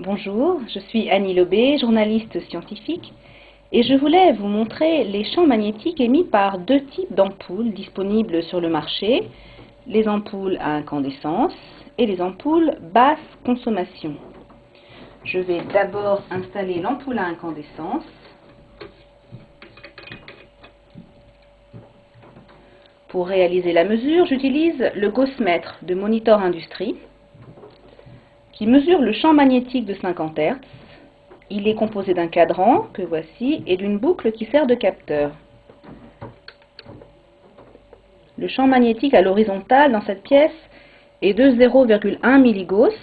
Bonjour, je suis Annie Lobé, journaliste scientifique, et je voulais vous montrer les champs magnétiques émis par deux types d'ampoules disponibles sur le marché, les ampoules à incandescence et les ampoules basse consommation. Je vais d'abord installer l'ampoule à incandescence. Pour réaliser la mesure, j'utilise le Gauss-mètre de Monitor Industries, qui mesure le champ magnétique de 50 Hz. Il est composé d'un cadran, que voici, et d'une boucle qui sert de capteur. Le champ magnétique à l'horizontale dans cette pièce est de 0,1 milligauss.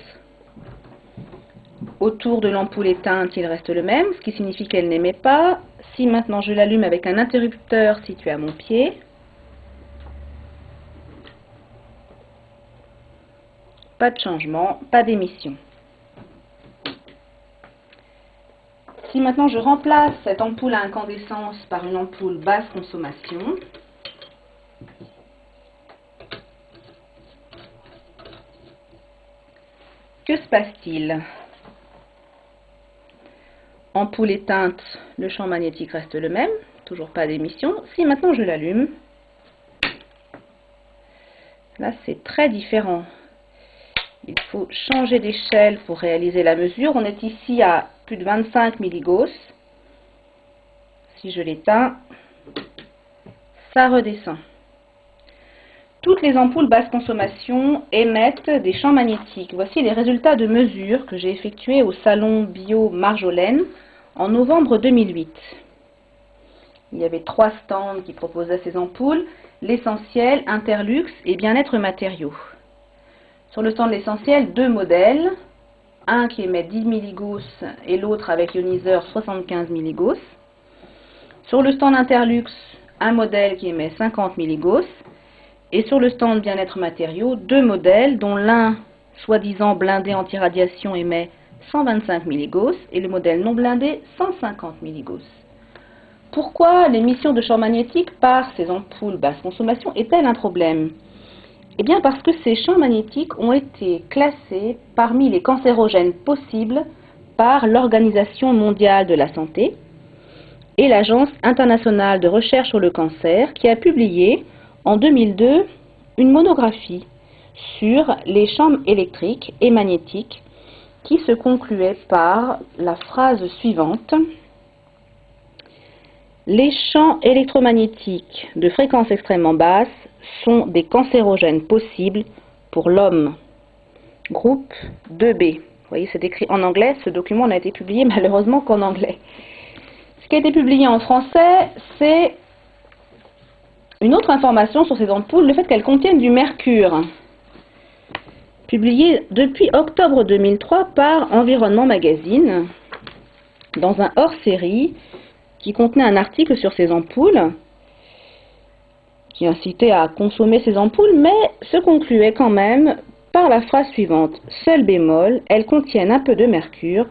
Autour de l'ampoule éteinte, il reste le même, ce qui signifie qu'elle n'émet pas. Si maintenant je l'allume avec un interrupteur situé à mon pied, pas de changement, pas d'émission. Si maintenant je remplace cette ampoule à incandescence par une ampoule basse consommation, que se passe-t-il? Ampoule éteinte, le champ magnétique reste le même, toujours pas d'émission. Si maintenant je l'allume, là c'est très différent. Il faut changer d'échelle pour réaliser la mesure. On est ici à plus de 25 milligauss. Si je l'éteins, ça redescend. Toutes les ampoules basse consommation émettent des champs magnétiques. Voici les résultats de mesure que j'ai effectués au salon Bio Marjolaine en novembre 2008. Il y avait 3 stands qui proposaient ces ampoules, l'essentiel, Interlux et Bien-être Matériaux. Sur le stand de l'essentiel, 2 modèles, un qui émet 10 milligauss et l'autre avec ioniseur 75 milligauss. Sur le stand Interlux, un modèle qui émet 50 milligauss. Et sur le stand Bien-être Matériaux, 2 modèles, dont l'un, soi-disant blindé anti-radiation, émet 125 milligauss et le modèle non blindé 150 milligauss. Pourquoi l'émission de champs magnétiques par ces ampoules basse consommation est-elle un problème? Eh bien parce que ces champs magnétiques ont été classés parmi les cancérogènes possibles par l'Organisation mondiale de la santé et l'Agence internationale de recherche sur le cancer qui a publié en 2002 une monographie sur les champs électriques et magnétiques qui se concluait par la phrase suivante: les champs électromagnétiques de fréquence extrêmement basse sont des cancérogènes possibles pour l'homme. Groupe 2B. Vous voyez, c'est écrit en anglais. Ce document n'a été publié malheureusement qu'en anglais. Ce qui a été publié en français, c'est une autre information sur ces ampoules, le fait qu'elles contiennent du mercure. Publié depuis octobre 2003 par Environnement Magazine, dans un hors-série qui contenait un article sur ces ampoules, qui incitait à consommer ces ampoules, mais se concluait quand même par la phrase suivante: seul bémol, elles contiennent un peu de mercure,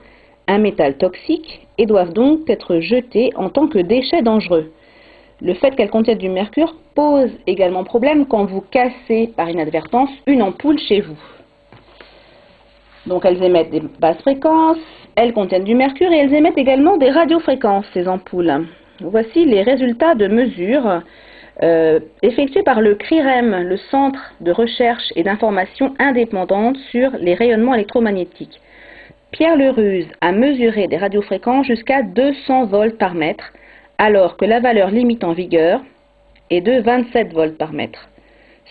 un métal toxique, et doivent donc être jetées en tant que déchets dangereux. Le fait qu'elles contiennent du mercure pose également problème quand vous cassez par inadvertance une ampoule chez vous. Donc elles émettent des basses fréquences, elles contiennent du mercure et elles émettent également des radiofréquences, ces ampoules. Voici les résultats de mesures effectuées par le CRIREM, le Centre de recherche et d'information indépendante sur les rayonnements électromagnétiques. Pierre Leruse a mesuré des radiofréquences jusqu'à 200 volts par mètre, alors que la valeur limite en vigueur est de 27 volts par mètre.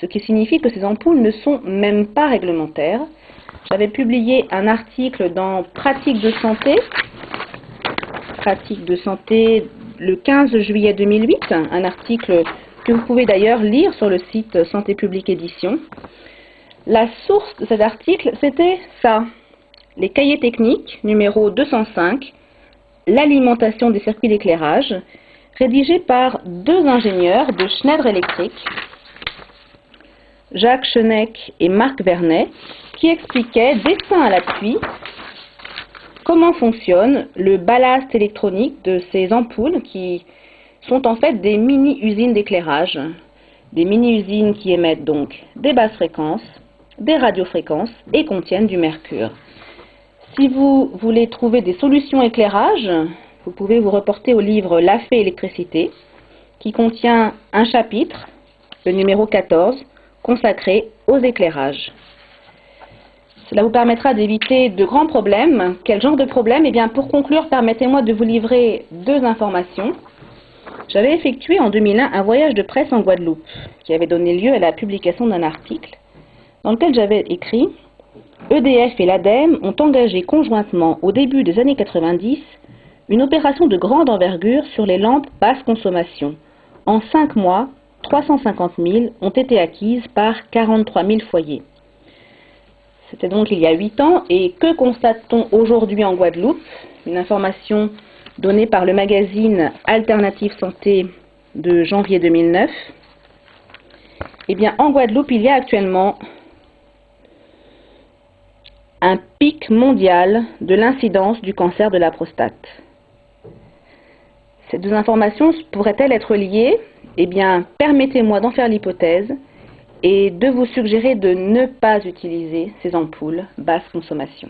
Ce qui signifie que ces ampoules ne sont même pas réglementaires. J'avais publié un article dans Pratique de santé le 15 juillet 2008, un article que vous pouvez d'ailleurs lire sur le site Santé Publique Édition. La source de cet article, c'était ça: les cahiers techniques numéro 205, l'alimentation des circuits d'éclairage, rédigé par 2 ingénieurs de Schneider Electric, Jacques Chenek et Marc Vernet, qui expliquaient, dessin à l'appui, comment fonctionne le ballast électronique de ces ampoules qui sont en fait des mini-usines d'éclairage. Des mini-usines qui émettent donc des basses fréquences, des radiofréquences et contiennent du mercure. Si vous voulez trouver des solutions éclairage, vous pouvez vous reporter au livre La Fée électricité, qui contient un chapitre, le numéro 14, consacré aux éclairages. Cela vous permettra d'éviter de grands problèmes. Quel genre de problème? Eh bien, pour conclure, permettez-moi de vous livrer deux informations. J'avais effectué en 2001 un voyage de presse en Guadeloupe, qui avait donné lieu à la publication d'un article, dans lequel j'avais écrit « EDF et l'ADEME ont engagé conjointement au début des années 90 une opération de grande envergure sur les lampes basse consommation. En 5 mois, 350 000 ont été acquises par 43 000 foyers. » C'était donc il y a 8 ans, et que constate-t-on aujourd'hui en Guadeloupe? Une information donnée par le magazine Alternative Santé de janvier 2009. Eh bien, en Guadeloupe, il y a actuellement un pic mondial de l'incidence du cancer de la prostate. Ces deux informations pourraient-elles être liées? Eh bien, permettez-moi d'en faire l'hypothèse et de vous suggérer de ne pas utiliser ces ampoules basse consommation.